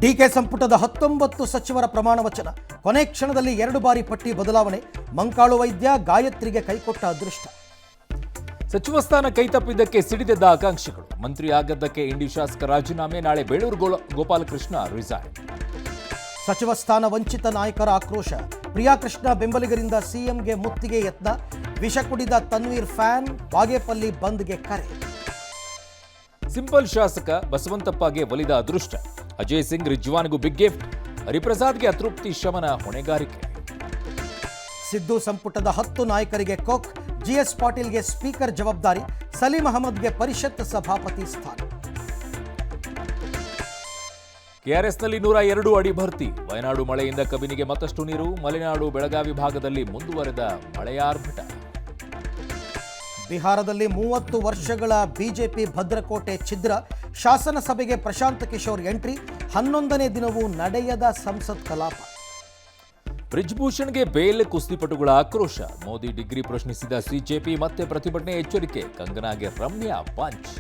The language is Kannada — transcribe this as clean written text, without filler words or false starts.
ಡಿಕೆ ಸಂಪುಟದ 19 ಸಚಿವರ ಪ್ರಮಾಣ ವಚನ. ಕೊನೆ ಕ್ಷಣದಲ್ಲಿ 2 ಬಾರಿ ಪಟ್ಟಿ ಬದಲಾವಣೆ. ಮಂಕಾಳು ವೈದ್ಯ ಗಾಯತ್ರಿಗೆ ಕೈಕೊಟ್ಟ ಅದೃಷ್ಟ. ಸಚಿವ ಸ್ಥಾನ ಕೈತಪ್ಪಿದ್ದಕ್ಕೆ ಸಿಡಿದೆದ್ದ ಆಕಾಂಕ್ಷಿಗಳು. ಮಂತ್ರಿ ಆಗದ್ದಕ್ಕೆ ಇಂಡಿ ಶಾಸಕ ರಾಜೀನಾಮೆ. ನಾಳೆ ಬೇಳೂರು ಗೋಪಾಲಕೃಷ್ಣ ರಿಸೈನ್. ಸಚಿವ ಸ್ಥಾನ ವಂಚಿತ ನಾಯಕರ ಆಕ್ರೋಶ. ಪ್ರಿಯಾಕೃಷ್ಣ ಬೆಂಬಲಿಗರಿಂದ ಸಿಎಂಗೆ ಮುತ್ತಿಗೆ ಯತ್ನ. ವಿಷ ಕುಡಿದ ತನ್ವೀರ್ ಫ್ಯಾನ್. ಬಾಗೇಪಲ್ಲಿ ಬಂದ್ಗೆ ಕರೆ. ಸಿಂಪಲ್ ಶಾಸಕ ಬಸವಂತಪ್ಪಗೆ ಒಲಿದ ಅದೃಷ್ಟ. ಅಜಯ್ ಸಿಂಗ್ ರಿಜ್ವಾನ್ಗೂ ಬಿಗ್ ಗಿಫ್ಟ್. ಹರಿಪ್ರಸಾದ್ಗೆ ಅತೃಪ್ತಿ ಶಮನ ಹೊಣೆಗಾರಿಕೆ. ಸಿದ್ದು ಸಂಪುಟದ 10 ನಾಯಕರಿಗೆ ಕೊಕ್. ಜಿಎಸ್ ಪಾಟೀಲ್ಗೆ ಸ್ಪೀಕರ್ ಜವಾಬ್ದಾರಿ. ಸಲೀಂ ಅಹಮದ್ಗೆ ಪರಿಷತ್ ಸಭಾಪತಿ ಸ್ಥಾನ. ಕೆಆರ್ಎಸ್ನಲ್ಲಿ 102 ಅಡಿ ಭರ್ತಿ. ವಯನಾಡು ಮಳೆಯಿಂದ ಕಬಿನಿಗೆ ಮತ್ತಷ್ಟು ನೀರು. ಮಲೆನಾಡು ಬೆಳಗಾವಿ ಭಾಗದಲ್ಲಿ ಮುಂದುವರೆದ ಮಳೆಯಾರ್ಭಟ. ಬಿಹಾರದಲ್ಲಿ 30 ವರ್ಷಗಳ ಬಿಜೆಪಿ ಭದ್ರಕೋಟೆ ಛಿದ್ರ. ಶಾಸನ ಸಭೆಗೆ ಪ್ರಶಾಂತ್ ಕಿಶೋರ್ ಎಂಟ್ರಿ. 11ನೇ ದಿನವೂ ನಡೆಯದ ಸಂಸತ್ ಕಲಾಪ. ಬ್ರಿಜ್ಭೂಷಣ್ಗೆ ಬೇಲ್. ಕುಸ್ತಿಪಟುಗಳ ಆಕ್ರೋಶ. ಮೋದಿ ಡಿಗ್ರಿ ಪ್ರಶ್ನಿಸಿದ ಸಿಜೆಪಿ ಮತ್ತೆ ಪ್ರತಿಭಟನೆ. ಎಚ್ಚರಿಕೆ. ಕಂಗನಾಗೆ ರಮ್ಯಾ ಪಂಚ್.